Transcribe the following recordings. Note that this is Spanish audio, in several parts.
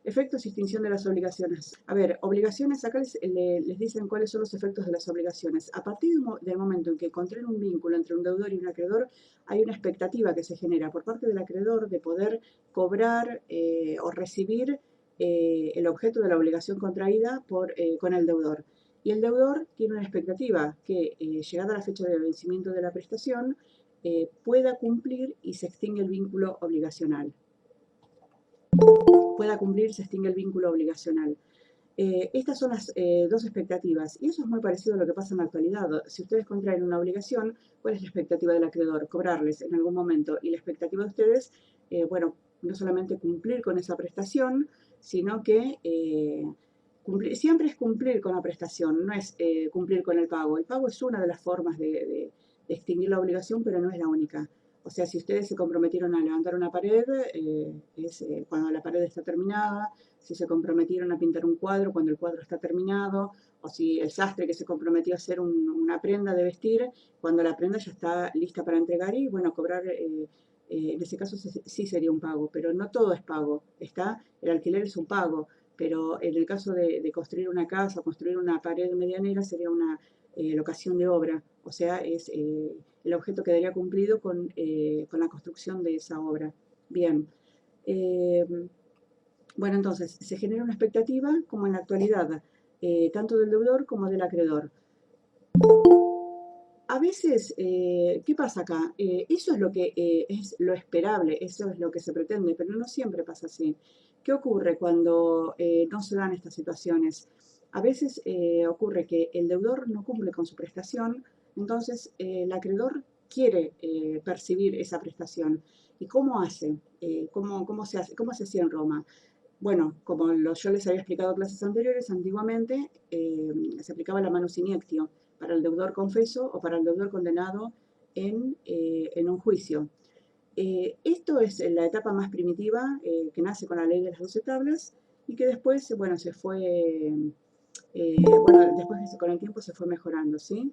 Efectos y extinción de las obligaciones. A ver, obligaciones, acá les dicen cuáles son los efectos de las obligaciones. A partir del momento en que contraen un vínculo entre un deudor y un acreedor, hay una expectativa que se genera por parte del acreedor de poder cobrar o recibir el objeto de la obligación contraída con el deudor. Y el deudor tiene una expectativa que, llegada la fecha de vencimiento de la prestación, pueda cumplir y se extingue el vínculo obligacional. Se extingue el vínculo obligacional. Estas son las dos expectativas, y eso es muy parecido a lo que pasa en la actualidad. Si ustedes contraen una obligación, ¿cuál es la expectativa del acreedor? Cobrarles en algún momento, y la expectativa de ustedes, bueno, no solamente cumplir con esa prestación, sino que siempre es cumplir con la prestación, no es cumplir con el pago. El pago es una de las formas de extinguir la obligación, pero no es la única. O sea, si ustedes se comprometieron a levantar una pared, es cuando la pared está terminada. Si se comprometieron a pintar un cuadro, cuando el cuadro está terminado. O si el sastre que se comprometió a hacer una prenda de vestir, cuando la prenda ya está lista para entregar y, bueno, cobrar, en ese caso sí sería un pago, pero no todo es pago. El alquiler es un pago, pero en el caso de construir una casa o construir una pared medianera sería una locación de obra. O sea, es el objeto quedaría cumplido con la construcción de esa obra. Bien. Bueno, entonces, se genera una expectativa, como en la actualidad, tanto del deudor como del acreedor. A veces, ¿qué pasa acá? Eso es lo que es lo esperable, eso es lo que se pretende, pero no siempre pasa así. ¿Qué ocurre cuando no se dan estas situaciones? A veces ocurre que el deudor no cumple con su prestación, entonces el acreedor quiere percibir esa prestación. ¿Y cómo hace? ¿Cómo se hacía en Roma? Bueno, como yo les había explicado en clases anteriores, antiguamente se aplicaba la manus iniectio para el deudor confeso o para el deudor condenado en un juicio. Esto es la etapa más primitiva que nace con la ley de las 12 tablas y que después, bueno, después con el tiempo se fue mejorando, ¿sí?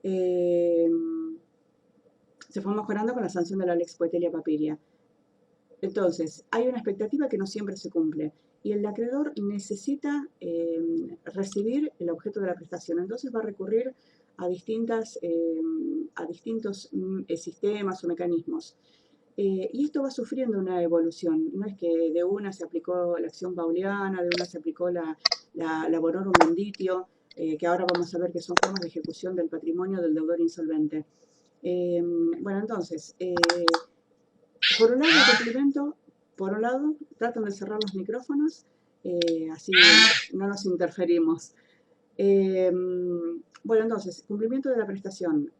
Se fue mejorando con la sanción de la Lex Poetelia Papiria. Entonces, hay una expectativa que no siempre se cumple y el acreedor necesita recibir el objeto de la prestación. Entonces va a recurrir a distintos sistemas o mecanismos. Y esto va sufriendo una evolución. No es que de una se aplicó la acción pauliana, de una se aplicó la laborum menditio, que ahora vamos a ver que son formas de ejecución del patrimonio del deudor insolvente. Bueno, entonces, por un lado, el complemento, por un lado, tratan de cerrar los micrófonos, así no nos interferimos. Bueno, entonces, cumplimiento de la prestación.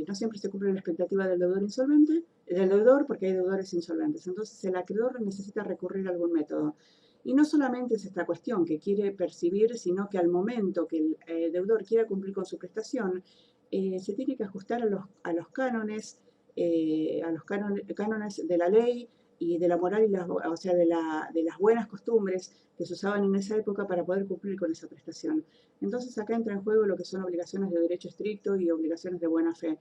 No siempre se cumple la expectativa del deudor insolvente, del deudor, porque hay deudores insolventes. Entonces, el acreedor necesita recurrir a algún método. Y no solamente es esta cuestión que quiere percibir, sino que al momento que el deudor quiera cumplir con su prestación, se tiene que ajustar a los cánones de la ley y de la moral, o sea, de las buenas costumbres que se usaban en esa época para poder cumplir con esa prestación. Entonces acá entra en juego lo que son obligaciones de derecho estricto y obligaciones de buena fe.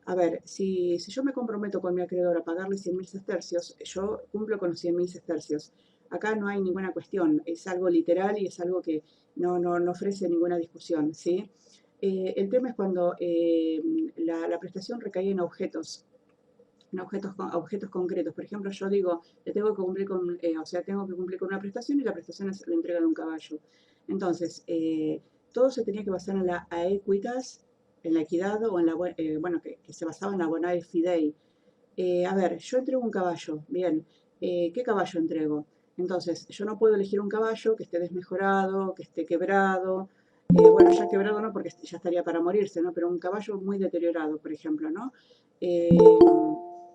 A ver, si yo me comprometo con mi acreedor a pagarle 100.000 sestercios, yo cumplo con los 100.000 sestercios. Acá no hay ninguna cuestión, es algo literal y es algo que no ofrece ninguna discusión, ¿sí? El tema es cuando la prestación recae en objetos concretos. Por ejemplo, yo digo, tengo que cumplir con una prestación y la prestación es la entrega de un caballo. Entonces, todo se tenía que basar en la aequitas, en la equidad o en que se basaba en la bonae fidei. A ver, yo entrego un caballo, bien, ¿qué caballo entrego? Entonces, yo no puedo elegir un caballo que esté desmejorado, que esté quebrado, bueno, ya quebrado no, porque ya estaría para morirse, ¿no? Pero un caballo muy deteriorado, por ejemplo, ¿no?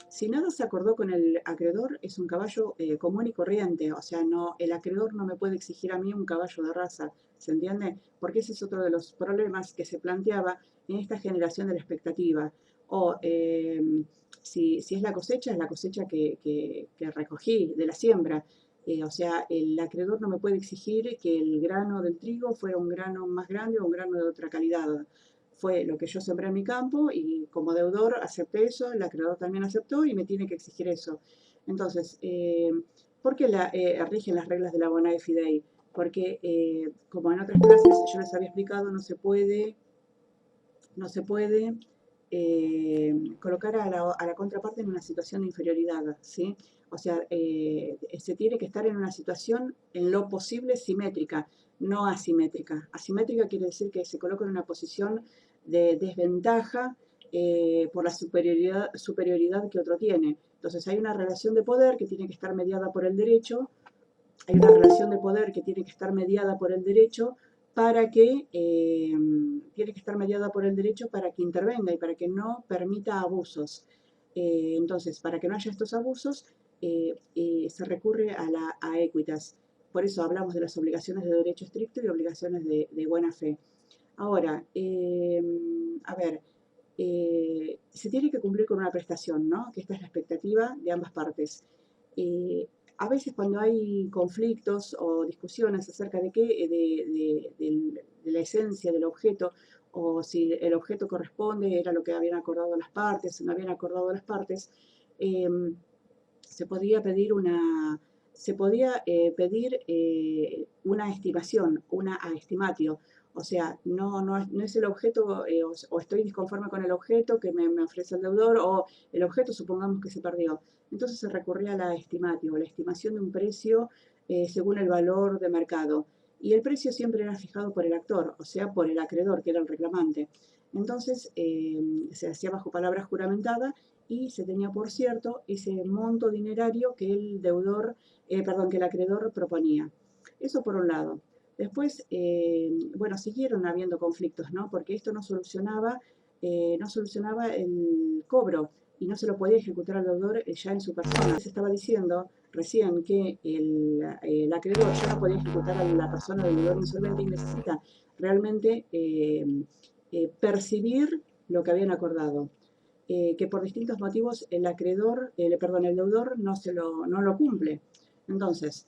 Si nada se acordó con el acreedor, es un caballo común y corriente, o sea, el acreedor no me puede exigir a mí un caballo de raza, ¿se entiende? Porque ese es otro de los problemas que se planteaba en esta generación de la expectativa. O si es la cosecha, es la cosecha que recogí de la siembra. O sea, el acreedor no me puede exigir que el grano del trigo fuera un grano más grande o un grano de otra calidad. Fue lo que yo sembré en mi campo y como deudor acepté eso, el acreedor también aceptó y me tiene que exigir eso. Entonces, ¿Por qué rigen las reglas de la bona fide? Porque, como en otras clases yo les había explicado, no se puede colocar a la contraparte en una situación de inferioridad, ¿sí? O sea, se tiene que estar en una situación en lo posible simétrica, no asimétrica. Asimétrica quiere decir que se coloca en una posición de desventaja por la superioridad que otro tiene. Entonces hay una relación de poder que tiene que estar mediada por el derecho, hay una relación de poder que tiene que estar mediada por el derecho para que intervenga y para que no permita abusos. Entonces, para que no haya estos abusos, se recurre a equitas. Por eso hablamos de las obligaciones de derecho estricto y obligaciones de buena fe. Ahora, a ver, se tiene que cumplir con una prestación, ¿no? Que esta es la expectativa de ambas partes. A veces cuando hay conflictos o discusiones acerca de qué, de la esencia del objeto, o si el objeto corresponde, era lo que habían acordado las partes, no habían acordado las partes, eh, se podía pedir una estimación, una estimatio. O sea, no es el objeto, o estoy disconforme con el objeto que me ofrece el deudor, o el objeto supongamos que se perdió. Entonces se recurría a la estimatio, la estimación de un precio según el valor de mercado. Y el precio siempre era fijado por el actor, o sea, por el acreedor, que era el reclamante. Entonces se hacía bajo palabra juramentada y se tenía por cierto ese monto dinerario que que el acreedor proponía. Eso por un lado. Después, bueno, siguieron habiendo conflictos, ¿no? Porque esto no solucionaba el cobro y no se lo podía ejecutar al deudor ya en su persona. Se estaba diciendo recién que el acreedor ya no podía ejecutar a la persona del deudor insolvente y necesita realmente percibir lo que habían acordado. Que por distintos motivos el deudor no lo cumple. Entonces,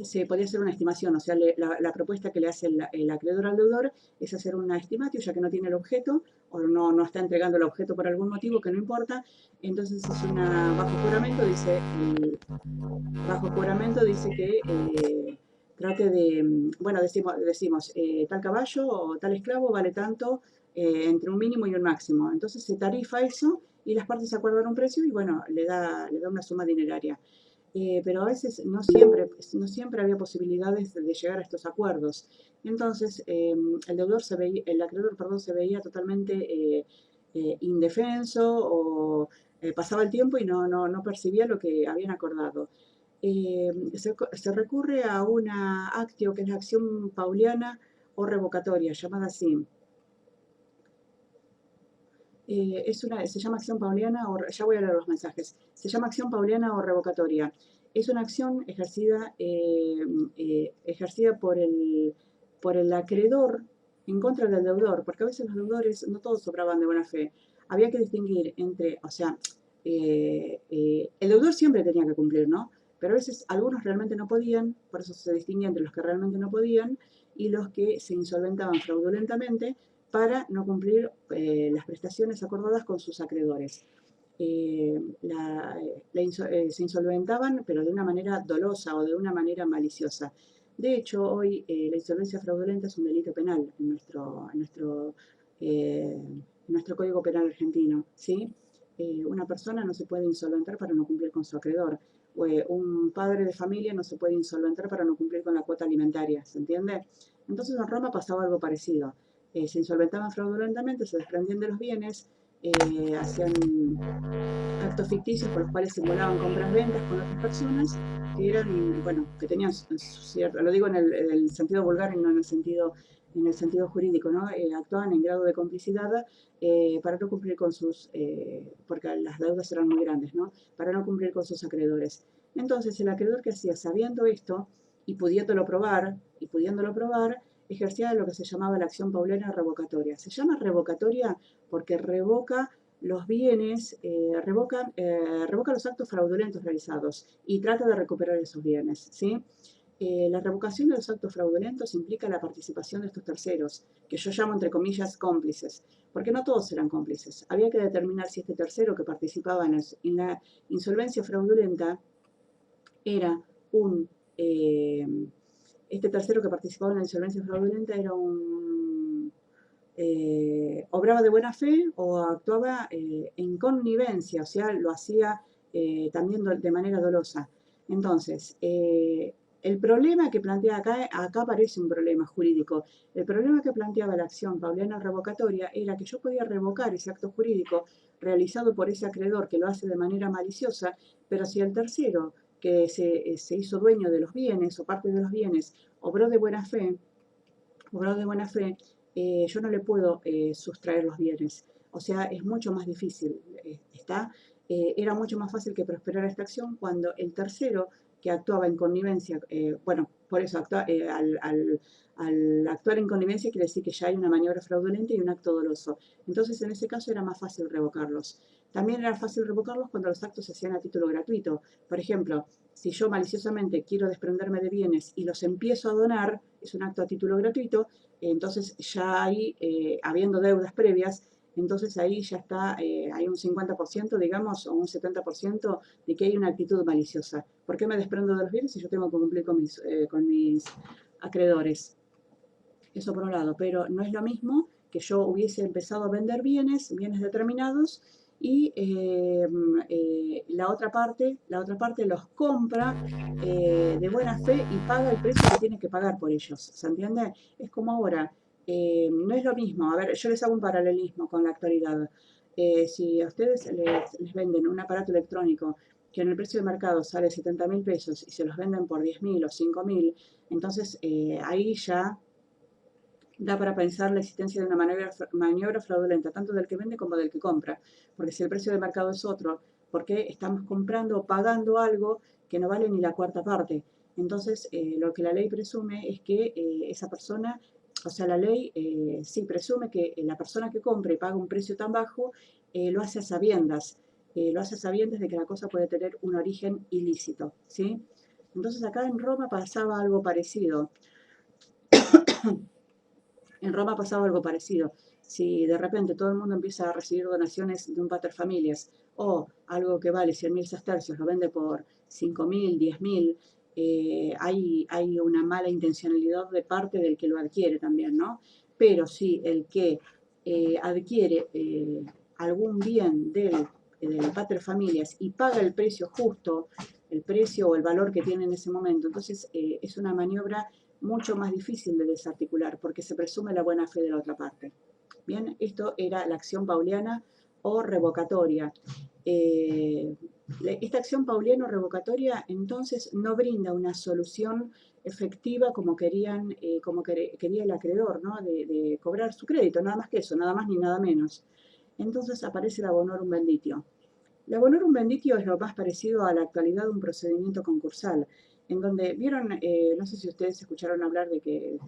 se podía hacer una estimación, o sea, la propuesta que le hace el acreedor al deudor es hacer una estimatio, ya que no tiene el objeto, o no está entregando el objeto por algún motivo que no importa, entonces es bajo juramento dice que trate de, bueno, decimos tal caballo o tal esclavo vale tanto entre un mínimo y un máximo. Entonces se tarifa eso y las partes acuerdan un precio y bueno, le da una suma dineraria. Pero a veces no siempre había posibilidades de llegar a estos acuerdos. Entonces, el acreedor, perdón, se veía totalmente indefenso o pasaba el tiempo y no percibía lo que habían acordado. Se recurre a una actio, que es la acción pauliana o revocatoria, llamada así. Se llama acción pauliana, ya voy a leer los mensajes, se llama acción pauliana o revocatoria. Es una acción ejercida por el acreedor en contra del deudor, porque a veces los deudores no todos obraban de buena fe. Había que distinguir o sea, el deudor siempre tenía que cumplir, ¿no? Pero a veces algunos realmente no podían, por eso se distinguía entre los que realmente no podían y los que se insolventaban fraudulentamente para no cumplir las prestaciones acordadas con sus acreedores. Se insolventaban, pero de una manera dolosa o de una manera maliciosa. De hecho, hoy la insolvencia fraudulenta es un delito penal en nuestro Código Penal argentino, ¿sí? Una persona no se puede insolventar para no cumplir con su acreedor. Un padre de familia no se puede insolventar para no cumplir con la cuota alimentaria, ¿se entiende? Entonces en Roma pasaba algo parecido. Se insolventaban fraudulentamente, se desprendían de los bienes, hacían actos ficticios por los cuales simulaban compras-ventas con otras personas que eran, bueno, que tenían cierto, lo digo en el sentido vulgar y no en el sentido jurídico, ¿no? Actuaban en grado de complicidad para no cumplir con porque las deudas eran muy grandes, ¿no? Para no cumplir con sus acreedores. Entonces, el acreedor que hacía, sabiendo esto y pudiéndolo probar, ejercía lo que se llamaba la acción paulina revocatoria. Se llama revocatoria porque revoca los bienes, revoca los actos fraudulentos realizados y trata de recuperar esos bienes, ¿sí? La revocación de los actos fraudulentos implica la participación de estos terceros, que yo llamo entre comillas cómplices, porque no todos eran cómplices. Había que determinar si este tercero que participaba en la insolvencia fraudulenta era un... este tercero que participaba en la insolvencia fraudulenta era un... obraba de buena fe o actuaba en connivencia, o sea, lo hacía también de manera dolosa. Entonces, el problema que plantea acá aparece un problema jurídico. El problema que planteaba la acción pauliana revocatoria era que yo podía revocar ese acto jurídico realizado por ese acreedor que lo hace de manera maliciosa, pero si el tercero que se hizo dueño de los bienes o parte de los bienes obró de buena fe, yo no le puedo sustraer los bienes. O sea, es mucho más difícil. Era mucho más fácil que prosperara esta acción cuando el tercero que actuaba en connivencia, bueno, por eso al actuar en connivencia quiere decir que ya hay una maniobra fraudulenta y un acto doloso. Entonces, en ese caso era más fácil revocarlos. También era fácil revocarlos cuando los actos se hacían a título gratuito. Por ejemplo, si yo maliciosamente quiero desprenderme de bienes y los empiezo a donar, es un acto a título gratuito, entonces ya hay, habiendo deudas previas, entonces ahí ya está, hay un 50%, digamos, o un 70% de que hay una actitud maliciosa. ¿Por qué me desprendo de los bienes si yo tengo que cumplir con mis acreedores? Eso por un lado, pero no es lo mismo que yo hubiese empezado a vender bienes determinados, y la otra parte los compra de buena fe y paga el precio que tiene que pagar por ellos. ¿Se entiende? Es como ahora, no es lo mismo. A ver, yo les hago un paralelismo con la actualidad. Si a ustedes les venden un aparato electrónico que en el precio de mercado sale 70.000 pesos y se los venden por 10.000 o 5.000, entonces ahí ya da para pensar la existencia de una maniobra fraudulenta, tanto del que vende como del que compra. Porque si el precio de mercado es otro, ¿por qué estamos comprando o pagando algo que no vale ni la cuarta parte? Entonces, lo que la ley presume es que esa persona, o sea, la ley sí presume que la persona que compra y paga un precio tan bajo lo hace a sabiendas. Lo hace a sabiendas de que la cosa puede tener un origen ilícito, ¿sí? Entonces, acá en Roma pasaba algo parecido. En Roma pasaba algo parecido. Si de repente todo el mundo empieza a recibir donaciones de un paterfamilias, o algo que vale 100.000 sestercios lo vende por 5.000, 10.000, hay una mala intencionalidad de parte del que lo adquiere también, ¿no? Pero si el que adquiere algún bien del paterfamilias y paga el precio justo, el precio o el valor que tiene en ese momento, entonces es una maniobra mucho más difícil de desarticular porque se presume la buena fe de la otra parte. Bien, esto era la acción pauliana o revocatoria. Esta acción pauliana o revocatoria entonces no brinda una solución efectiva como quería el acreedor, ¿no? de cobrar su crédito, nada más que eso, nada más ni nada menos. Entonces aparece la bonorum benditio. La bonorum benditio es lo más parecido a la actualidad de un procedimiento concursal, en donde vieron, no sé si ustedes escucharon hablar de que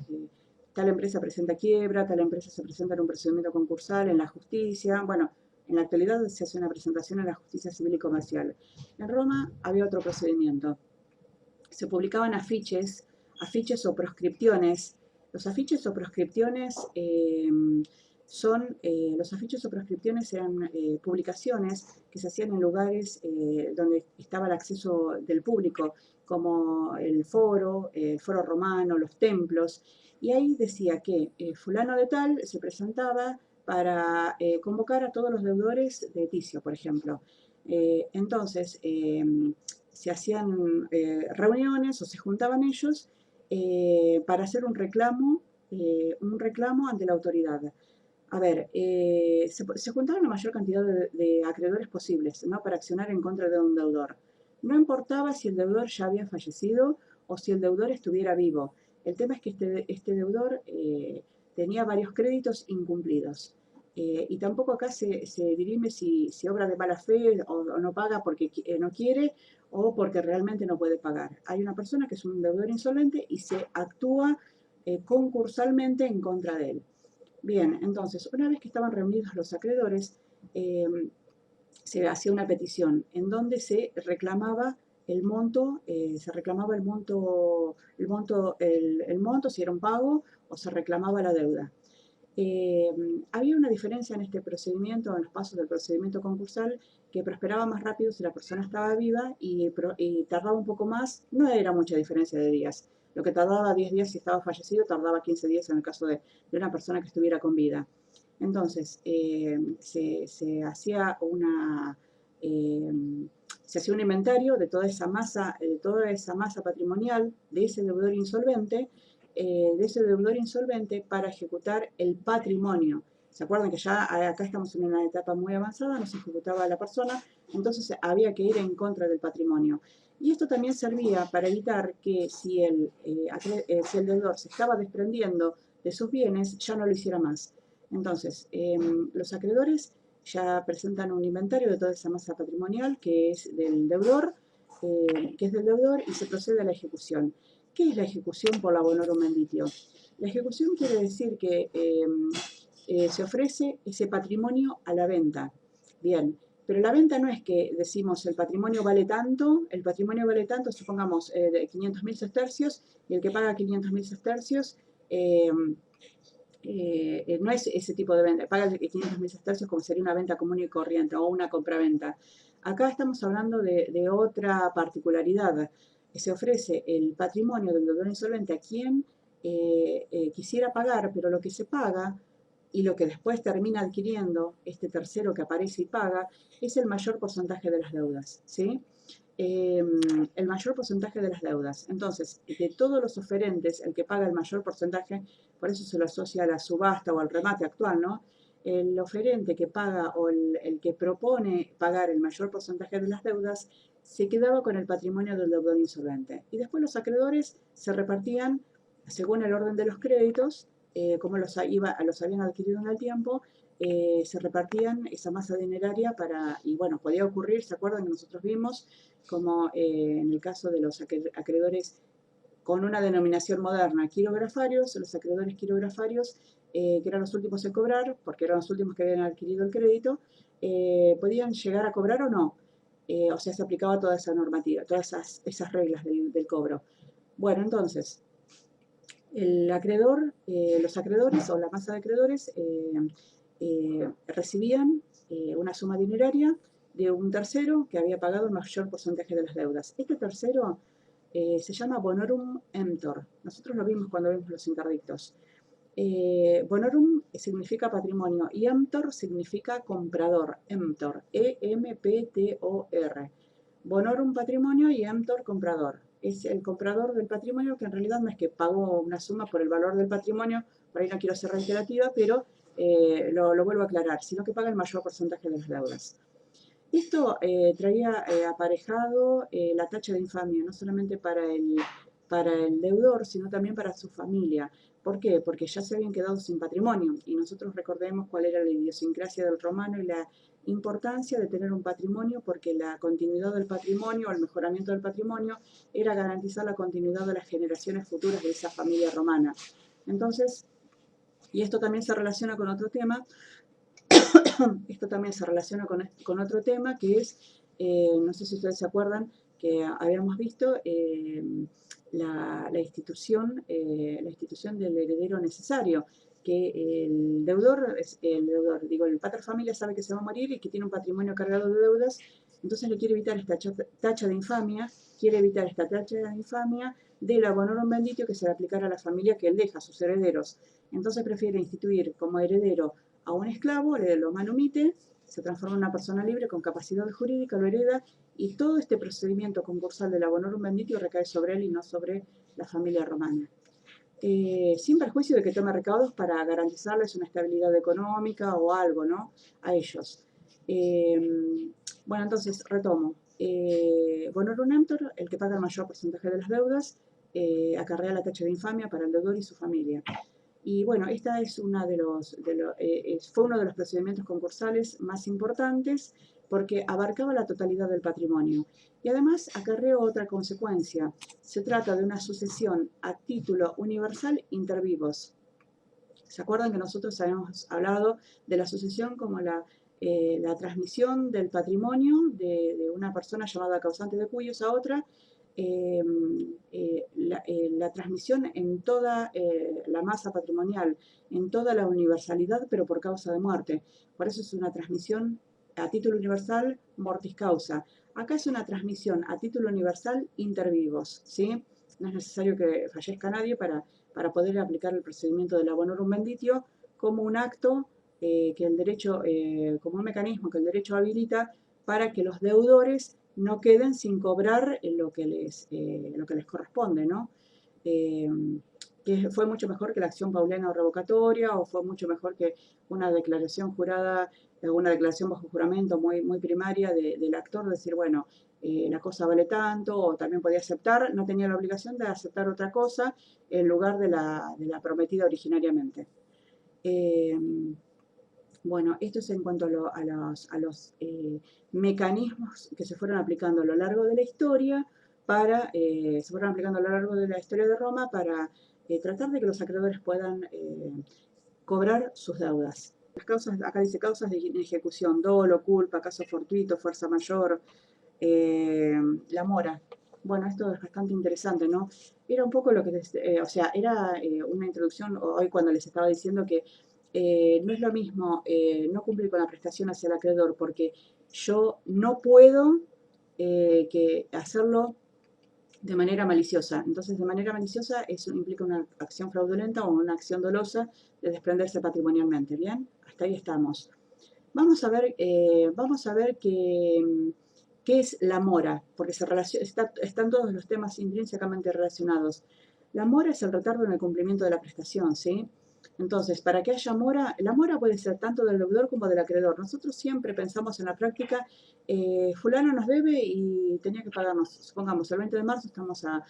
tal empresa presenta quiebra, tal empresa se presenta en un procedimiento concursal en la justicia. Bueno, en la actualidad se hace una presentación en la justicia civil y comercial. En Roma había otro procedimiento. Se publicaban afiches o proscripciones. Los afiches o proscripciones los afiches o proscripciones eran publicaciones que se hacían en lugares donde estaba el acceso del público, como el foro romano, los templos, y ahí decía que fulano de tal se presentaba para convocar a todos los deudores de Ticio, por ejemplo. Entonces, se hacían reuniones o se juntaban ellos para hacer un reclamo ante la autoridad. A ver, se juntaban la mayor cantidad de acreedores posibles, ¿no? Para accionar en contra de un deudor. No importaba si el deudor ya había fallecido o si el deudor estuviera vivo. El tema es que este deudor tenía varios créditos incumplidos. Y tampoco acá se dirime si obra de mala fe o no paga porque no quiere o porque realmente no puede pagar. Hay una persona que es un deudor insolvente y se actúa concursalmente en contra de él. Bien, entonces, una vez que estaban reunidos los acreedores, eh, se hacía una petición en donde se reclamaba el monto, si era un pago o se reclamaba la deuda. Había una diferencia en este procedimiento, en los pasos del procedimiento concursal, que prosperaba más rápido si la persona estaba viva y tardaba un poco más, no era mucha diferencia de días. Lo que tardaba 10 días si estaba fallecido, tardaba 15 días en el caso de una persona que estuviera con vida. Entonces, eh, se hacía un inventario de toda esa masa patrimonial de ese deudor insolvente para ejecutar el patrimonio. ¿Se acuerdan que ya acá estamos en una etapa muy avanzada, no se ejecutaba a la persona, entonces había que ir en contra del patrimonio? Y esto también servía para evitar que si si el deudor se estaba desprendiendo de sus bienes, ya no lo hiciera más. Entonces, los acreedores ya presentan un inventario de toda esa masa patrimonial que es del deudor y se procede a la ejecución. ¿Qué es la ejecución por la bonorum menditio? La ejecución quiere decir que se ofrece ese patrimonio a la venta. Bien, pero la venta no es que decimos el patrimonio vale tanto, supongamos de 500.000 sestercios, y el que paga 500.000 sestercios no es ese tipo de venta, paga 500.000 sestercios como sería una venta común y corriente o una compraventa. Acá estamos hablando de otra particularidad. Se ofrece el patrimonio del deudor insolvente a quien quisiera pagar, pero lo que se paga y lo que después termina adquiriendo este tercero que aparece y paga es el mayor porcentaje de las deudas, ¿sí? El mayor porcentaje de las deudas. Entonces, de todos los oferentes, el que paga el mayor porcentaje, por eso se lo asocia a la subasta o al remate actual, ¿no? El oferente que paga o el que propone pagar el mayor porcentaje de las deudas se quedaba con el patrimonio del deudor insolvente. Y después los acreedores se repartían, según el orden de los créditos, como los habían adquirido en el tiempo, se repartían esa masa dineraria y bueno, podía ocurrir, ¿se acuerdan que nosotros vimos? Como en el caso de los acreedores con una denominación moderna, quirografarios, los acreedores quirografarios, que eran los últimos en cobrar, porque eran los últimos que habían adquirido el crédito, podían llegar a cobrar o no. O sea, se aplicaba toda esa normativa, todas esas reglas del cobro. Bueno, entonces, los acreedores o la masa de acreedores recibían una suma dineraria de un tercero que había pagado el mayor porcentaje de las deudas. Este tercero se llama bonorum emptor. Nosotros lo vimos cuando vimos los interdictos. Bonorum significa patrimonio y emptor significa comprador. Emptor, E-M-P-T-O-R. Bonorum patrimonio y emptor comprador. Es el comprador del patrimonio que en realidad no es que pagó una suma por el valor del patrimonio, por ahí no quiero ser reiterativa, pero lo vuelvo a aclarar, sino que paga el mayor porcentaje de las deudas. Esto traía aparejado la tacha de infamia, no solamente para el deudor, sino también para su familia. ¿Por qué? Porque ya se habían quedado sin patrimonio y nosotros recordemos cuál era la idiosincrasia del romano y la importancia de tener un patrimonio, porque la continuidad del patrimonio o el mejoramiento del patrimonio era garantizar la continuidad de las generaciones futuras de esa familia romana. Entonces, y esto también se relaciona con otro tema, otro tema que es, no sé si ustedes se acuerdan, que habíamos visto la institución del heredero necesario, que el pater familia sabe que se va a morir y que tiene un patrimonio cargado de deudas, entonces le quiere evitar esta tacha de infamia, de la bonorum benditio que se le aplicara a la familia que él deja, a sus herederos. Entonces prefiere instituir como heredero a un esclavo, lo manumite, se transforma en una persona libre con capacidad jurídica, lo hereda, y todo este procedimiento concursal de la bonorum benditio recae sobre él y no sobre la familia romana. Sin perjuicio de que tome recaudos para garantizarles una estabilidad económica o algo, ¿no? A ellos. Bueno, entonces, retomo. Bonorum emptor, el que paga el mayor porcentaje de las deudas, acarrea la tacha de infamia para el deudor y su familia. Y bueno, esta es fue uno de los procedimientos concursales más importantes porque abarcaba la totalidad del patrimonio. Y además acarreó otra consecuencia. Se trata de una sucesión a título universal inter vivos. ¿Se acuerdan que nosotros habíamos hablado de la sucesión como la transmisión del patrimonio de una persona llamada causante de cuyos a otra, la transmisión en toda la masa patrimonial, en toda la universalidad, pero por causa de muerte. Por eso es una transmisión a título universal mortis causa. Acá es una transmisión a título universal inter vivos, ¿sí? No es necesario que fallezca nadie para poder aplicar el procedimiento del abonorum benditio como un acto que el derecho, como un mecanismo que el derecho habilita para que los deudores no queden sin cobrar lo que les corresponde, ¿no? Que fue mucho mejor que la acción paulina o revocatoria, o fue mucho mejor que una declaración jurada, una declaración bajo juramento muy, muy primaria del actor, decir, bueno, la cosa vale tanto, o también podía aceptar, no tenía la obligación de aceptar otra cosa en lugar de la prometida originariamente. Bueno, esto es en cuanto a los mecanismos que se fueron aplicando a lo largo de la historia se fueron aplicando a lo largo de la historia de Roma para tratar de que los acreedores puedan cobrar sus deudas. Las causas, acá dice causas de ejecución, dolo, culpa, caso fortuito, fuerza mayor, la mora. Bueno, esto es bastante interesante, ¿no? Era un poco lo que, o sea, era una introducción hoy cuando les estaba diciendo que no es lo mismo no cumplir con la prestación hacia el acreedor porque yo no puedo que hacerlo de manera maliciosa. Entonces, de manera maliciosa eso implica una acción fraudulenta o una acción dolosa de desprenderse patrimonialmente. ¿Bien? Hasta ahí estamos. Vamos a ver qué es la mora, porque están todos los temas intrínsecamente relacionados. La mora es el retardo en el cumplimiento de la prestación, ¿sí? Entonces, para que haya mora, la mora puede ser tanto del deudor como del acreedor. Nosotros siempre pensamos en la práctica, fulano nos debe y tenía que pagarnos, supongamos, el 20 de marzo estamos a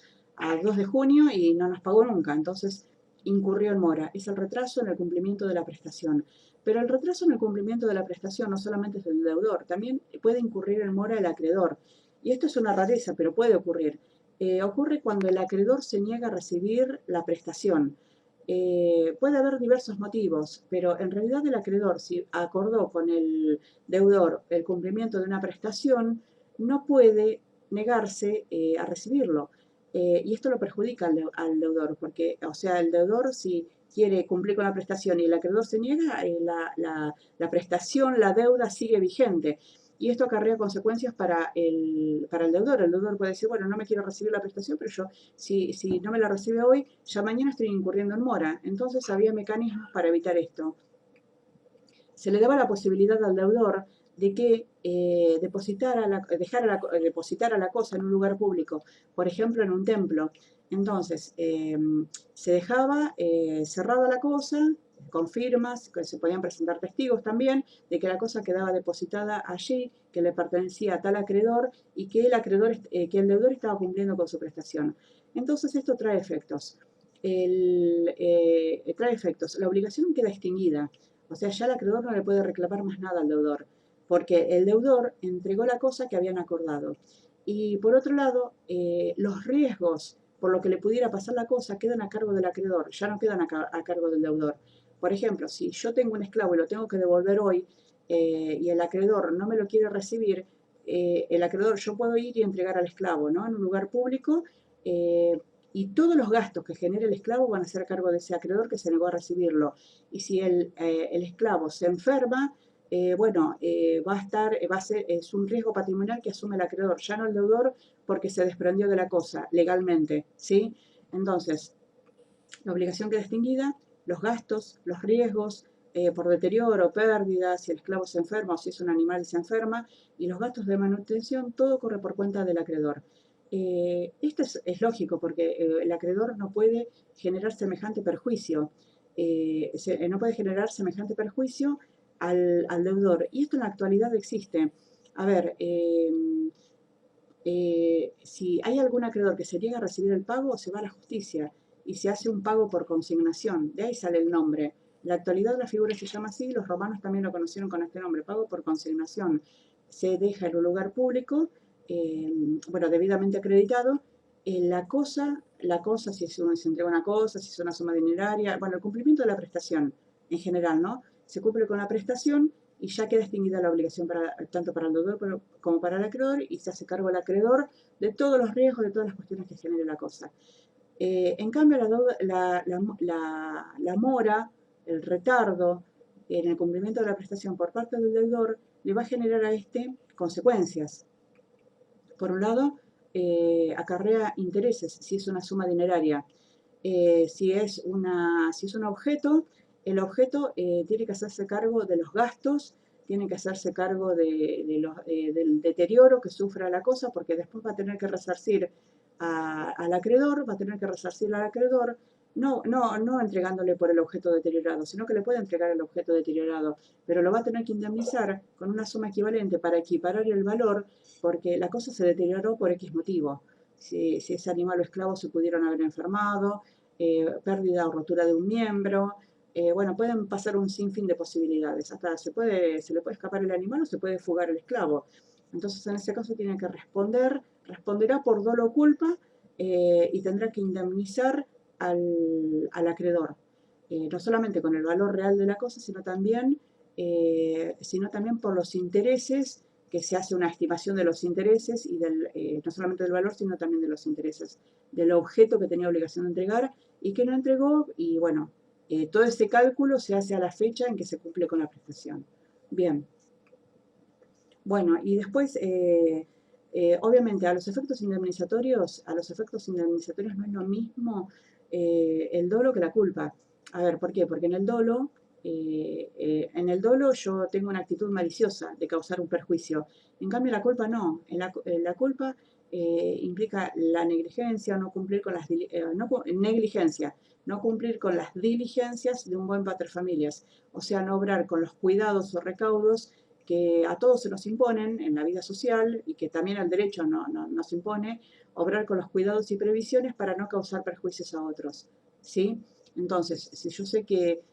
2 de junio y no nos pagó nunca, entonces incurrió en mora. Es el retraso en el cumplimiento de la prestación. Pero el retraso en el cumplimiento de la prestación no solamente es del deudor, también puede incurrir en mora el acreedor. Y esto es una rareza, pero puede ocurrir. Ocurre cuando el acreedor se niega a recibir la prestación. Puede haber diversos motivos, pero en realidad el acreedor, si acordó con el deudor el cumplimiento de una prestación, no puede negarse a recibirlo. Y esto lo perjudica al deudor, porque, o sea, el deudor si quiere cumplir con la prestación y el acreedor se niega, la prestación, la deuda sigue vigente. Y esto acarrea consecuencias para el deudor. El deudor puede decir, bueno, no me quiero recibir la prestación, pero yo, si no me la recibe hoy, ya mañana estoy incurriendo en mora. Entonces había mecanismos para evitar esto. Se le daba la posibilidad al deudor de que depositara la cosa en un lugar público, por ejemplo, en un templo. Entonces, se dejaba cerrada la cosa, con firmas, que se podían presentar testigos también, de que la cosa quedaba depositada allí, que le pertenecía a tal acreedor y que que el deudor estaba cumpliendo con su prestación. Entonces, esto trae efectos. Trae efectos. La obligación queda extinguida. O sea, ya el acreedor no le puede reclamar más nada al deudor, porque el deudor entregó la cosa que habían acordado. Y por otro lado, los riesgos por lo que le pudiera pasar la cosa quedan a cargo del acreedor, ya no quedan a cargo del deudor. Por ejemplo, si yo tengo un esclavo y lo tengo que devolver hoy y el acreedor no me lo quiere recibir, el acreedor, yo puedo ir y entregar al esclavo, ¿no? En un lugar público y todos los gastos que genere el esclavo van a ser a cargo de ese acreedor que se negó a recibirlo. Y si el esclavo se enferma, bueno, es un riesgo patrimonial que asume el acreedor, ya no el deudor, porque se desprendió de la cosa legalmente, ¿sí? Entonces, la obligación queda extinguida, los gastos, los riesgos por deterioro, pérdidas, si el esclavo se enferma o si es un animal y se enferma, y los gastos de manutención, todo corre por cuenta del acreedor. Esto es lógico porque el acreedor no puede generar semejante perjuicio, no puede generar semejante perjuicio al deudor. Y esto en la actualidad existe. A ver, si hay algún acreedor que se niega a recibir el pago, se va a la justicia y se hace un pago por consignación. De ahí sale el nombre. En la actualidad la figura se llama así, los romanos también lo conocieron con este nombre, pago por consignación. Se deja en un lugar público, bueno, debidamente acreditado, la cosa, si se entrega una cosa, si es una suma dineraria, bueno, el cumplimiento de la prestación en general, ¿no? Se cumple con la prestación y ya queda extinguida la obligación tanto para el deudor como para el acreedor, y se hace cargo el acreedor de todos los riesgos, de todas las cuestiones que genere la cosa. En cambio, la mora, el retardo en el cumplimiento de la prestación por parte del deudor, le va a generar a este consecuencias. Por un lado, acarrea intereses, si es una suma dineraria. Si es un objeto, el objeto tiene que hacerse cargo de los gastos, tiene que hacerse cargo del deterioro que sufra la cosa, porque después va a tener que resarcir al acreedor, no entregándole por el objeto deteriorado, sino que le puede entregar el objeto deteriorado, pero lo va a tener que indemnizar con una suma equivalente para equiparar el valor, porque la cosa se deterioró por X motivo. Si ese animal o esclavo se pudieron haber enfermado, pérdida o rotura de un miembro, bueno, pueden pasar un sinfín de posibilidades. Hasta se le puede escapar el animal o se puede fugar el esclavo. Entonces, en ese caso tiene que responderá por dolo o culpa, y tendrá que indemnizar al acreedor. No solamente con el valor real de la cosa, sino también por los intereses, que se hace una estimación de los intereses y no solamente del valor, sino también de los intereses del objeto que tenía obligación de entregar y que no entregó, y bueno, todo ese cálculo se hace a la fecha en que se cumple con la prestación. Bien. Bueno, y después, obviamente, a los efectos indemnizatorios no es lo mismo el dolo que la culpa. A ver, ¿por qué? Porque en el dolo yo tengo una actitud maliciosa de causar un perjuicio. En cambio, la culpa no. La culpa implica la negligencia, no cumplir con no cumplir con las diligencias de un buen paterfamilias. O sea, no obrar con los cuidados o recaudos que a todos se nos imponen en la vida social y que también el derecho nos impone, obrar con los cuidados y previsiones para no causar perjuicios a otros, ¿sí? Entonces, si yo sé que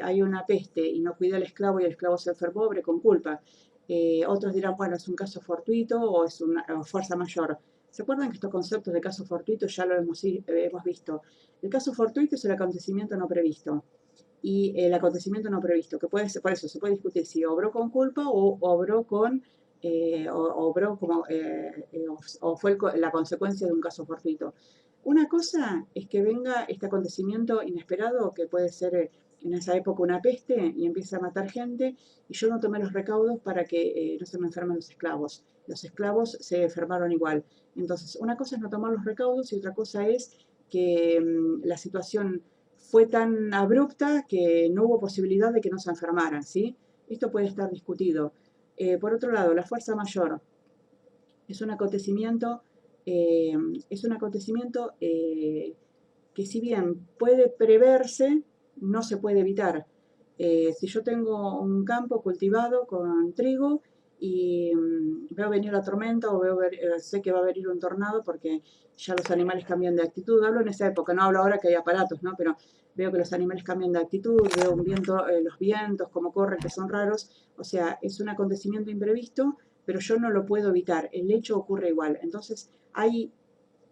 hay una peste y no cuida al esclavo y el esclavo se enfermó, obré con culpa. Otros dirán, bueno, es un caso fortuito o es una fuerza mayor. ¿Se acuerdan que estos conceptos de caso fortuito ya lo hemos visto? El caso fortuito es el acontecimiento no previsto, y el acontecimiento no previsto, que puede ser, por eso se puede discutir si obró con culpa o obró o fue la consecuencia de un caso fortuito. Una cosa es que venga este acontecimiento inesperado, que puede ser en esa época una peste, y empieza a matar gente, y yo no tomé los recaudos para que no se me enfermen los esclavos. Los esclavos se enfermaron igual. Entonces, una cosa es no tomar los recaudos y otra cosa es que la situación fue tan abrupta que no hubo posibilidad de que no se enfermaran, ¿sí? Esto puede estar discutido. Por otro lado, la fuerza mayor es un acontecimiento, eh, que si bien puede preverse, no se puede evitar. Si yo tengo un campo cultivado con trigo y veo venir la tormenta o sé que va a venir un tornado porque ya los animales cambian de actitud. Hablo en esa época, no hablo ahora que hay aparatos, ¿no? Pero veo que los animales cambian de actitud, veo un viento, los vientos, cómo corren, que son raros. O sea, es un acontecimiento imprevisto, pero yo no lo puedo evitar. El hecho ocurre igual. Entonces,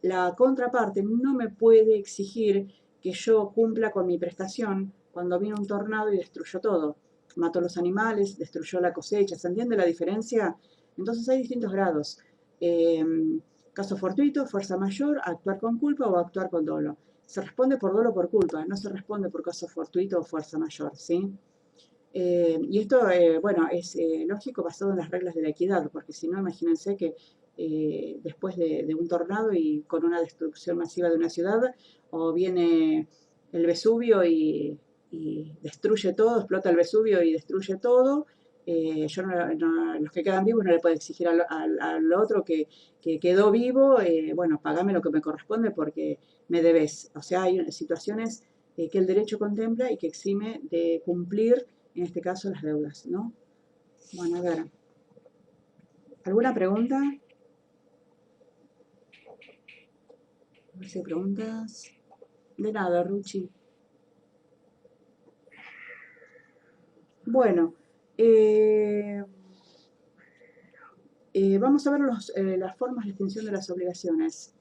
la contraparte no me puede exigir que yo cumpla con mi prestación cuando vino un tornado y destruyó todo. Mató los animales, destruyó la cosecha. ¿Se entiende la diferencia? Entonces hay distintos grados. Eh, Caso fortuito, fuerza mayor, actuar con culpa o actuar con dolo. Se responde por dolo o por culpa, no se responde por caso fortuito o fuerza mayor, ¿sí? Y esto, bueno, es lógico basado en las reglas de la equidad, porque si no, imagínense que después de un tornado y con una destrucción masiva de una ciudad, o viene el Vesubio y destruye todo, explota el Vesubio y destruye todo, los que quedan vivos no le puedo exigir al otro que quedó vivo, bueno, pagame lo que me corresponde porque me debes. O sea, hay situaciones que el derecho contempla y que exime de cumplir, en este caso, las deudas, ¿no? Bueno, a ver. ¿Alguna pregunta? A ver si hay preguntas. De nada, Ruchi. Bueno, vamos a ver las formas de extinción de las obligaciones.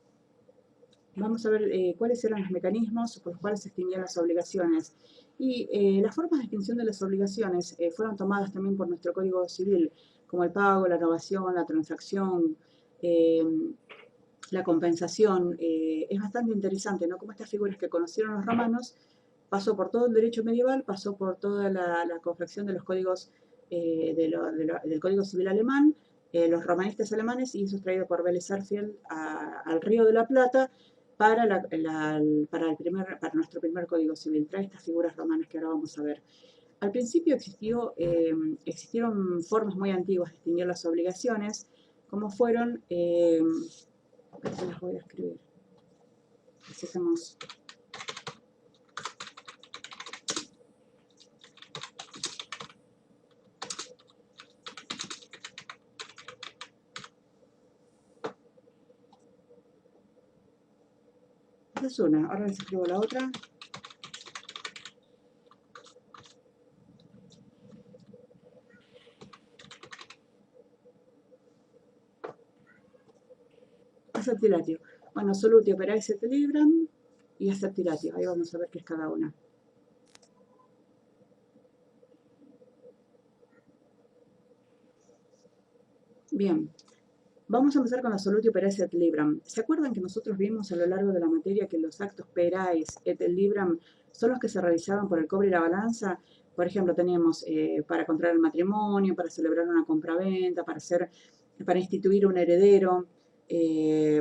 vamos a ver cuáles eran los mecanismos por los cuales se extinguían las obligaciones. Y las formas de extinción de las obligaciones fueron tomadas también por nuestro Código Civil, como el pago, la renovación, la transacción, la compensación. Es bastante interesante, ¿no? Como estas figuras que conocieron los romanos, pasó por todo el derecho medieval, pasó por toda la confección de los códigos del Código Civil alemán, los romanistas alemanes, y eso es traído por Vélez Sarsfield al Río de la Plata para, para nuestro primer Código Civil. Trae estas figuras romanas que ahora vamos a ver. Al principio existieron formas muy antiguas de extinguir las obligaciones, como fueron, se las voy a escribir, así hacemos. Esa es una, ahora les escribo la otra. Aceptilatio. Bueno, solutio operae et libram y aceptilatio. Ahí vamos a ver qué es cada una. Bien, vamos a empezar con la solutio operae et libram. ¿Se acuerdan que nosotros vimos a lo largo de la materia que los actos perae et libram son los que se realizaban por el cobre y la balanza? Por ejemplo, teníamos para contraer el matrimonio, para celebrar una compraventa, para instituir un heredero,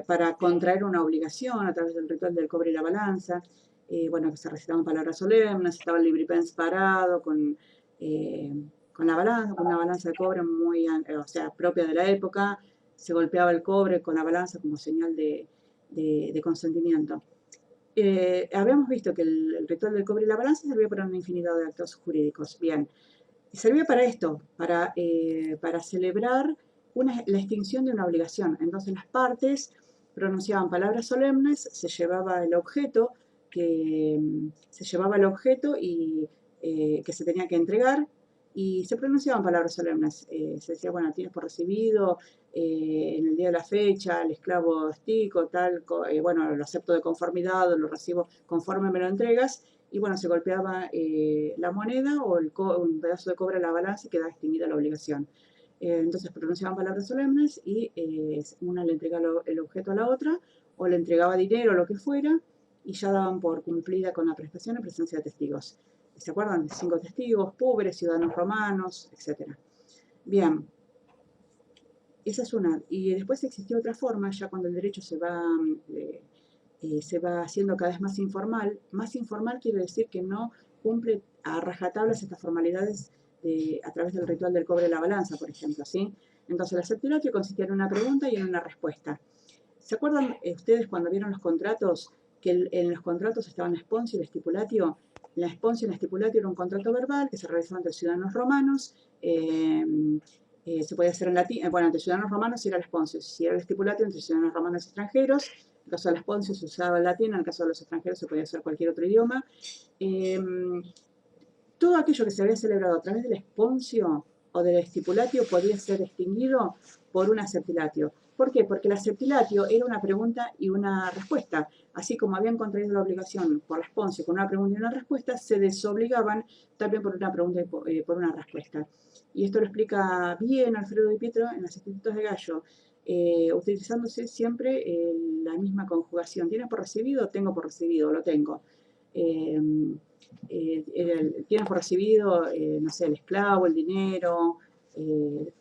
para contraer una obligación a través del ritual del cobre y la balanza. Bueno, que se recitaban palabras solemnes, estaba el libripens parado con la balanza, con una balanza de cobre muy, o sea, propia de la época. Se golpeaba el cobre con la balanza como señal de consentimiento. Habíamos visto que el ritual del cobre y la balanza servía para una infinidad de actos jurídicos. Bien, servía para esto, para celebrar la extinción de una obligación. Entonces las partes pronunciaban palabras solemnes, se llevaba el objeto y que se tenía que entregar, y se pronunciaban palabras solemnes. Se decía, bueno, tienes por recibido en el día de la fecha, el esclavo estico, tal, bueno, lo acepto de conformidad o lo recibo conforme me lo entregas. Y bueno, se golpeaba la moneda o un pedazo de cobre a la balanza y quedaba extinguida la obligación. Entonces pronunciaban palabras solemnes y una le entregaba el objeto a la otra, o le entregaba dinero o lo que fuera, y ya daban por cumplida con la prestación en presencia de testigos. ¿Se acuerdan? 5 testigos, pobres, ciudadanos romanos, etc. Bien, esa es una. Y después existió otra forma, ya cuando el derecho se va haciendo cada vez más informal. Más informal quiere decir que no cumple a rajatablas estas formalidades a través del ritual del cobre de la balanza, por ejemplo, ¿sí? Entonces, el aceptilatio consistía en una pregunta y en una respuesta. ¿Se acuerdan ustedes cuando vieron los contratos, que en los contratos estaban la sponsio y el stipulatio? La sponsio y el stipulatio era un contrato verbal que se realizaba entre ciudadanos romanos, se podía hacer en latín, bueno, entre ciudadanos romanos era el sponsio, si era el stipulatio entre ciudadanos romanos y extranjeros. En el caso del sponsio se usaba el latín, en el caso de los extranjeros se podía hacer cualquier otro idioma. Todo aquello que se había celebrado a través del sponsio o del stipulatio podía ser extinguido por un aceptilatio. ¿Por qué? Porque el aceptilatio era una pregunta y una respuesta. Así como habían contraído la obligación por la sponsio con una pregunta y una respuesta, se desobligaban también por una pregunta y por una respuesta. Y esto lo explica bien Alfredo Di Pietro en los Institutos de Gallo, utilizándose siempre la misma conjugación. ¿Tienes por recibido? Tengo por recibido, lo tengo. Tienes por recibido, no sé, el esclavo, el dinero,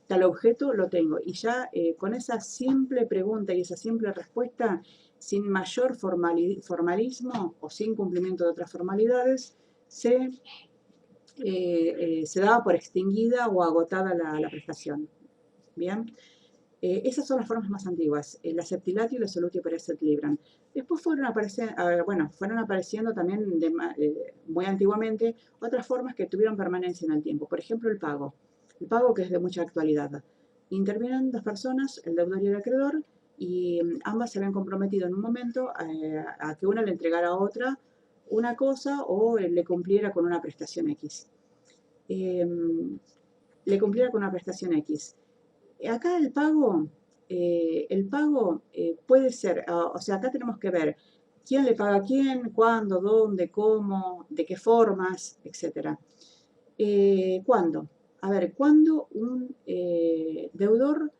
tal objeto, lo tengo. Y ya con esa simple pregunta y esa simple respuesta, sin mayor formalismo o sin cumplimiento de otras formalidades, se daba por extinguida o agotada la prestación. Bien. Esas son las formas más antiguas, el aceptilatio y la solutio operae et libram. Después fueron apareciendo también muy antiguamente otras formas que tuvieron permanencia en el tiempo. Por ejemplo, el pago que es de mucha actualidad. Intervienen dos personas, el deudor y el acreedor, y ambas se habían comprometido en un momento a que una le entregara a otra una cosa o le cumpliera con una prestación X. Acá el pago puede ser, o sea, acá tenemos que ver ¿Quién le paga a quién? ¿Cuándo? ¿Dónde? ¿Cómo? ¿De qué formas? Etcétera. ¿Cuándo? A ver, ¿cuándo un deudor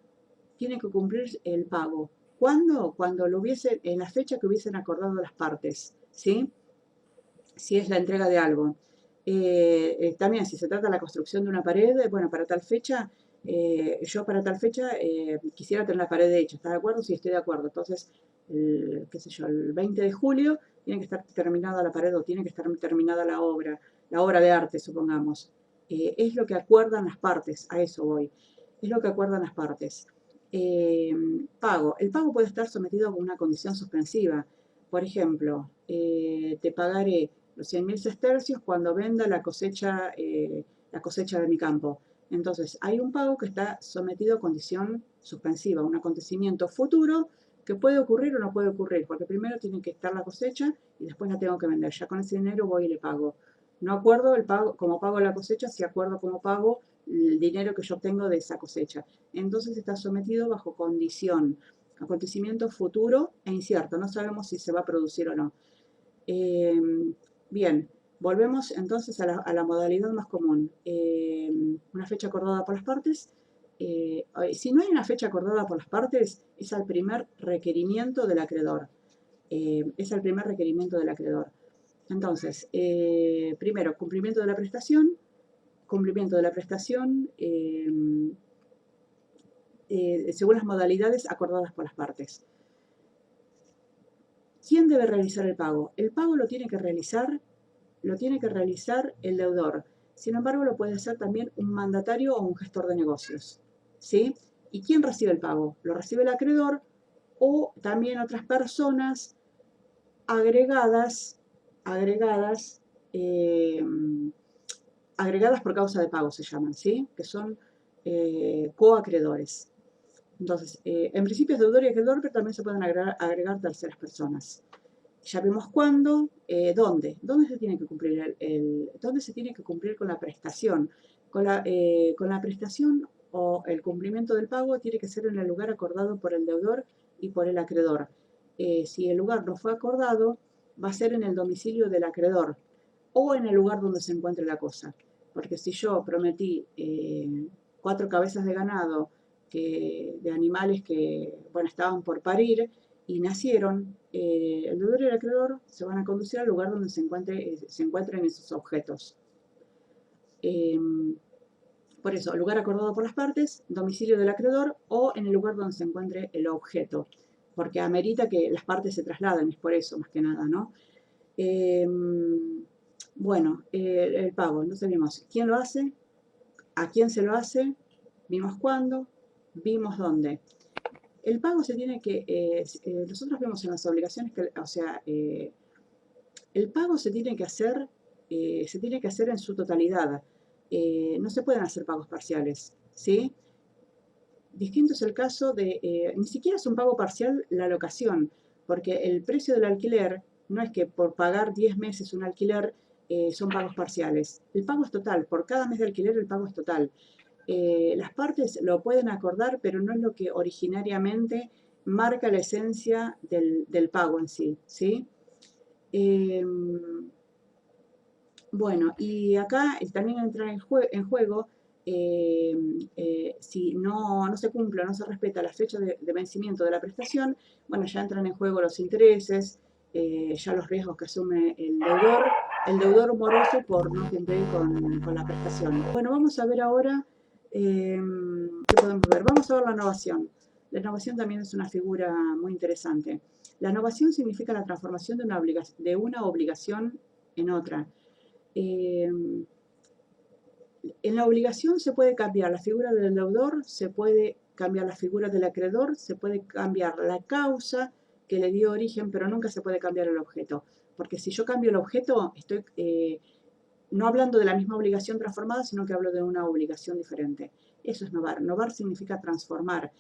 tiene que cumplir el pago? ¿Cuándo? Cuando lo hubiese, en la fecha que hubiesen acordado las partes, ¿sí? Si es la entrega de algo. También, si se trata de la construcción de una pared, bueno, para tal fecha, yo para tal fecha quisiera tener la pared hecha. ¿Estás de acuerdo? Sí, estoy de acuerdo. Entonces, qué sé yo, el 20 de julio tiene que estar terminada la pared o tiene que estar terminada la obra de arte, supongamos. Es lo que acuerdan las partes, a eso voy. Es lo que acuerdan las partes. Eh, Pago. El pago puede estar sometido a una condición suspensiva. Por ejemplo, te pagaré los 100.000 sestercios cuando venda la cosecha de mi campo. Entonces, hay un pago que está sometido a condición suspensiva, un acontecimiento futuro que puede ocurrir o no puede ocurrir, porque primero tiene que estar la cosecha y después la tengo que vender. Ya con ese dinero voy y le pago. No acuerdo el pago, como pago la cosecha, si acuerdo cómo pago el dinero que yo obtengo de esa cosecha. Entonces está sometido bajo condición, acontecimiento futuro e incierto. No sabemos si se va a producir o no. Eh, Bien, volvemos entonces a la modalidad más común. Una fecha acordada por las partes. Si no hay una fecha acordada por las partes, es al primer requerimiento del acreedor. Es el primer requerimiento del acreedor. Entonces, primero, cumplimiento de la prestación. Cumplimiento de la prestación según las modalidades acordadas por las partes. ¿Quién debe realizar el pago? El pago lo tiene que realizar el deudor. Sin embargo, lo puede hacer también un mandatario o un gestor de negocios. ¿Sí? ¿Y quién recibe el pago? Lo recibe el acreedor o también otras personas agregadas, agregadas, eh, agregadas por causa de pago se llaman, ¿sí? Que son coacreedores. Entonces, en principio es deudor y acreedor, pero también se pueden agregar terceras personas. Ya vimos cuándo, dónde. ¿Dónde se tiene que cumplir dónde se tiene que cumplir con la prestación? Con la prestación o el cumplimiento del pago tiene que ser en el lugar acordado por el deudor y por el acreedor. Si el lugar no fue acordado, va a ser en el domicilio del acreedor o en el lugar donde se encuentre la cosa. Porque si yo prometí 4 cabezas de ganado de animales que bueno, estaban por parir y nacieron, el deudor y el acreedor se van a conducir al lugar donde se encuentren esos objetos. Eh, por eso, lugar acordado por las partes, domicilio del acreedor o en el lugar donde se encuentre el objeto, porque amerita que las partes se trasladen, es por eso más que nada, ¿no? Eh, bueno, el pago, entonces vimos quién lo hace, a quién se lo hace, vimos cuándo, vimos dónde. El pago se tiene que, nosotros vemos en las obligaciones que, o sea, el pago se tiene que hacer en su totalidad. No se pueden hacer pagos parciales, ¿sí? Distinto es el caso de, ni siquiera es un pago parcial la locación, porque el precio del alquiler no es que por pagar 10 meses un alquiler son pagos parciales. El pago es total, por cada mes de alquiler el pago es total. Las partes lo pueden acordar, pero no es lo que originariamente marca la esencia del pago en sí, ¿sí? Eh, bueno, y acá también entra en juego si no se cumple o no se respeta la fecha de vencimiento de la prestación, bueno, ya entran en juego los intereses, ya los riesgos que asume el deudor moroso por no cumplir con la prestación. Bueno, vamos a ver ahora, ¿qué podemos ver? Vamos a ver la novación. La novación también es una figura muy interesante. La novación significa la transformación de una obligación en otra. En la obligación se puede cambiar la figura del deudor, se puede cambiar la figura del acreedor, se puede cambiar la causa que le dio origen, pero nunca se puede cambiar el objeto. Porque si yo cambio el objeto, estoy no hablando de la misma obligación transformada, sino que hablo de una obligación diferente. Eso es novar. Novar significa transformar.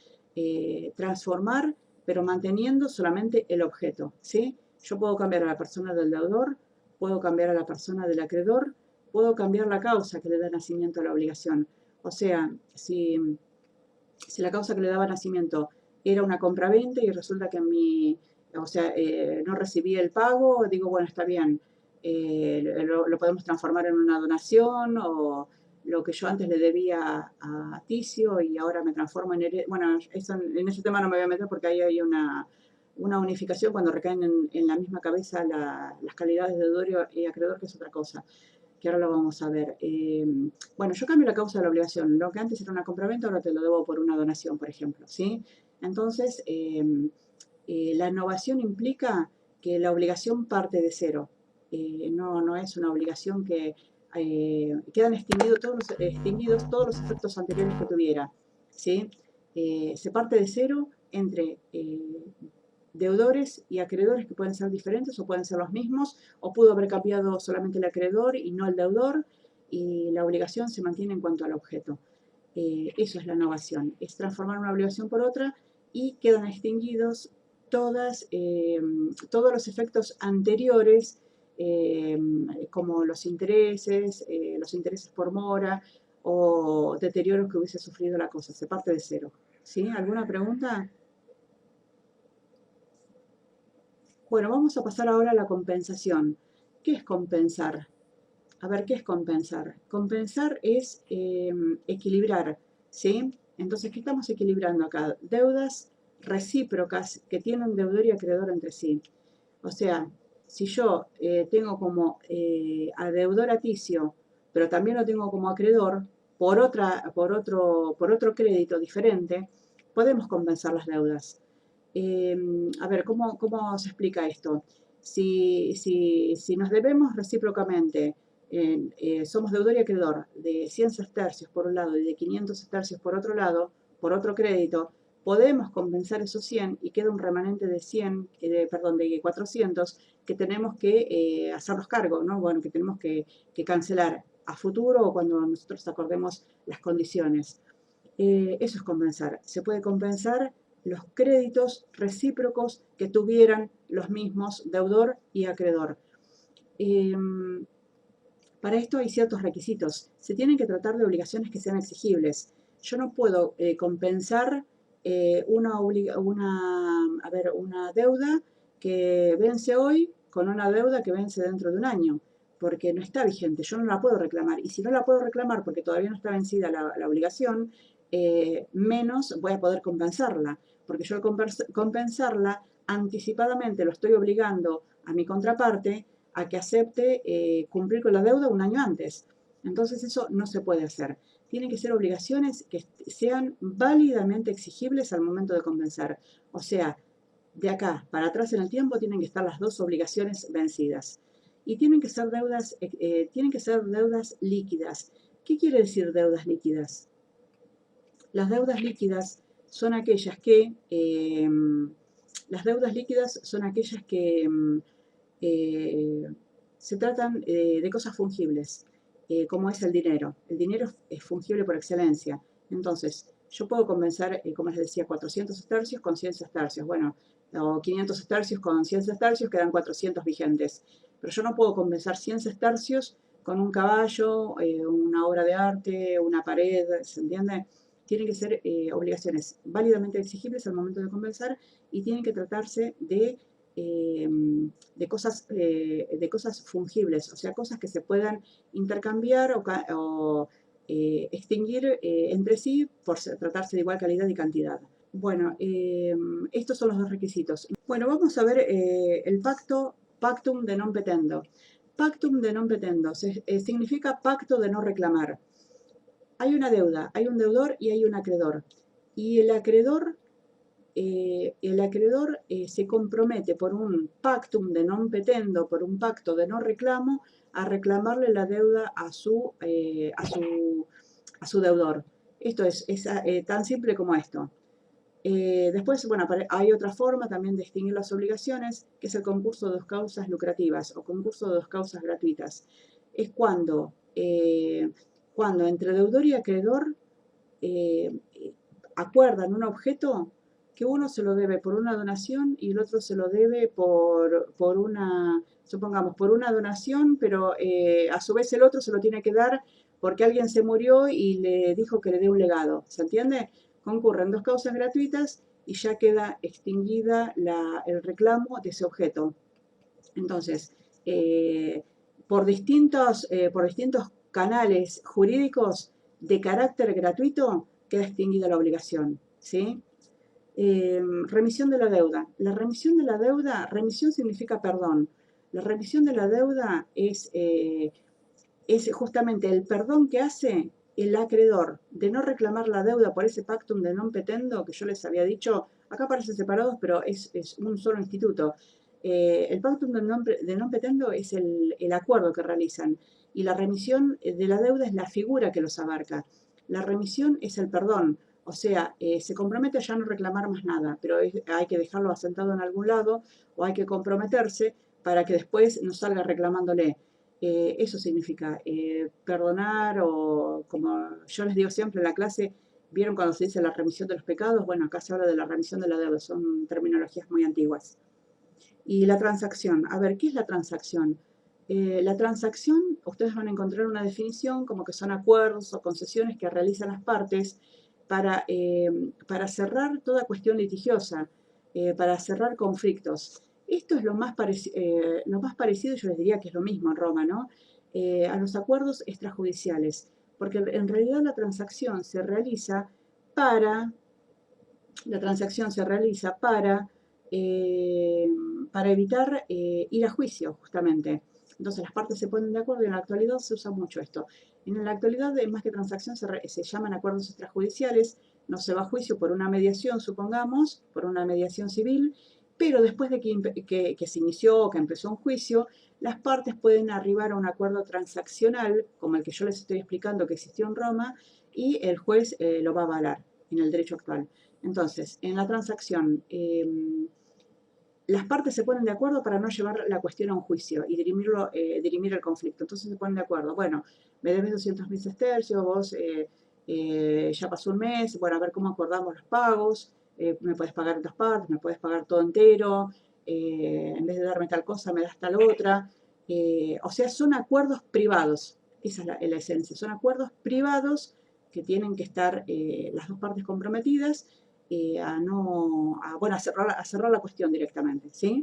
Transformar, pero manteniendo solamente el objeto, ¿sí? Yo puedo cambiar a la persona del deudor, puedo cambiar a la persona del acreedor, puedo cambiar la causa que le da nacimiento a la obligación. O sea, si la causa que le daba nacimiento era una compraventa y resulta que o sea, no recibí el pago, digo, bueno, está bien, lo podemos transformar en una donación o lo que yo antes le debía a Ticio y ahora me transformo en herencia. Bueno, en ese tema no me voy a meter porque ahí hay una unificación cuando recaen en la misma cabeza las calidades de deudor y acreedor, que es otra cosa, que ahora lo vamos a ver. Bueno, yo cambio la causa de la obligación. Lo que antes era una compraventa, ahora te lo debo por una donación, por ejemplo, ¿sí? Entonces, la innovación implica que la obligación parte de cero. No es una obligación que quedan extinguidos todos los efectos anteriores que tuviera, ¿sí? Se parte de cero entre deudores y acreedores que pueden ser diferentes o pueden ser los mismos, o pudo haber cambiado solamente el acreedor y no el deudor, y la obligación se mantiene en cuanto al objeto. Eso es la innovación, es transformar una obligación por otra y quedan extinguidos todos los efectos anteriores, como los intereses por mora o deterioros que hubiese sufrido la cosa. Se parte de cero. ¿Sí? ¿Alguna pregunta? Bueno, vamos a pasar ahora a la compensación. ¿Qué es compensar? A ver, ¿qué es compensar? Compensar es equilibrar, ¿sí? Entonces, ¿qué estamos equilibrando acá? Deudas recíprocas que tienen deudor y acreedor entre sí. O sea, si yo tengo como a deudor a Ticio, pero también lo tengo como acreedor por otro crédito diferente, podemos compensar las deudas. A ver, ¿cómo se explica esto? Si nos debemos recíprocamente, somos deudor y acreedor de 100 sestercios por un lado y de 500 sestercios por otro lado, por otro crédito, podemos compensar esos 100 y queda un remanente de 100, perdón, de 400 que tenemos que hacernos cargo, ¿no? Bueno, que tenemos que cancelar a futuro o cuando nosotros acordemos las condiciones. Eso es compensar. Se puede compensar los créditos recíprocos que tuvieran los mismos deudor y acreedor. Para esto hay ciertos requisitos. Se tienen que tratar de obligaciones que sean exigibles. Yo no puedo compensar una deuda que vence hoy con una deuda que vence dentro de un año, porque no está vigente, yo no la puedo reclamar. Y si no la puedo reclamar porque todavía no está vencida la obligación, menos voy a poder compensarla, porque yo al compensarla anticipadamente lo estoy obligando a mi contraparte a que acepte cumplir con la deuda un año antes. Entonces eso no se puede hacer. Tienen que ser obligaciones que sean válidamente exigibles al momento de compensar. O sea, de acá para atrás en el tiempo tienen que estar las dos obligaciones vencidas. Y tienen que ser deudas líquidas. ¿Qué quiere decir deudas líquidas? Las deudas líquidas son aquellas que eh, se tratan de cosas fungibles, como es el dinero. El dinero es fungible por excelencia. Entonces, yo puedo compensar, como les decía, 400 sestercios con 100 sestercios. Bueno, o 500 sestercios con 100 sestercios, quedan 400 vigentes. Pero yo no puedo compensar 100 sestercios con un caballo, una obra de arte, una pared, ¿se entiende? Tienen que ser obligaciones válidamente exigibles al momento de compensar y tienen que tratarse de cosas fungibles, o sea, cosas que se puedan intercambiar o extinguir entre sí por tratarse de igual calidad y cantidad. Bueno, estos son los dos requisitos. Bueno, vamos a ver el pactum de non petendo. Pactum de non petendo significa pacto de no reclamar. Hay una deuda, hay un deudor y hay un acreedor. Y el acreedor se compromete por un pactum de non petendo, por un pacto de no reclamo, a reclamarle la deuda a su deudor. Esto es tan simple como esto. Después, bueno, hay otra forma también de extinguir las obligaciones, que es el concurso de dos causas lucrativas o concurso de dos causas gratuitas. Es cuando entre deudor y acreedor eh, acuerdan un objeto que uno se lo debe por una donación y el otro se lo debe por una, supongamos, por una donación, pero a su vez el otro se lo tiene que dar porque alguien se murió y le dijo que le dé un legado. ¿Se entiende? Concurren dos causas gratuitas y ya queda extinguida el reclamo de ese objeto. Entonces, por distintos canales jurídicos de carácter gratuito, queda extinguida la obligación, ¿sí? Remisión de la deuda. La remisión de la deuda, remisión significa perdón. La remisión de la deuda es justamente el perdón que hace el acreedor de no reclamar la deuda por ese pactum de non petendo que yo les había dicho. Acá parecen separados, pero es un solo instituto. El pactum de non petendo es el acuerdo que realizan y la remisión de la deuda es la figura que los abarca. La remisión es el perdón, o sea, se compromete a ya no reclamar más nada, pero hay que dejarlo asentado en algún lado o hay que comprometerse para que después no salga reclamándole. Eso significa perdonar o, como yo les digo siempre en la clase, ¿vieron cuando se dice la remisión de los pecados? Bueno, acá se habla de la remisión de la deuda, son terminologías muy antiguas. Y la transacción, a ver, ¿qué es la transacción? La transacción, ustedes van a encontrar una definición como que son acuerdos o concesiones que realizan las partes para cerrar toda cuestión litigiosa, para cerrar conflictos. Esto es lo más parecido, yo les diría que es lo mismo en Roma, ¿no? A los acuerdos extrajudiciales, porque en realidad para, la transacción se realiza eh, para evitar ir a juicio, justamente. Entonces las partes se ponen de acuerdo y en la actualidad se usa mucho esto. En la actualidad, más que transacción, se llaman acuerdos extrajudiciales, no se va a juicio por una mediación, supongamos, por una mediación civil, pero después de que se inició, que empezó un juicio, las partes pueden arribar a un acuerdo transaccional, como el que yo les estoy explicando que existió en Roma, y el juez lo va a avalar en el derecho actual. Entonces, en la transacción, las partes se ponen de acuerdo para no llevar la cuestión a un juicio y dirimir el conflicto. Entonces se ponen de acuerdo, bueno, me debes 200.000 sestercios, vos ya pasó un mes, bueno, a ver cómo acordamos los pagos, me puedes pagar en dos partes, me puedes pagar todo entero, en vez de darme tal cosa, me das tal otra. O sea, son acuerdos privados, esa es la esencia, son acuerdos privados que tienen que estar las dos partes comprometidas bueno, a cerrar la cuestión directamente, ¿sí?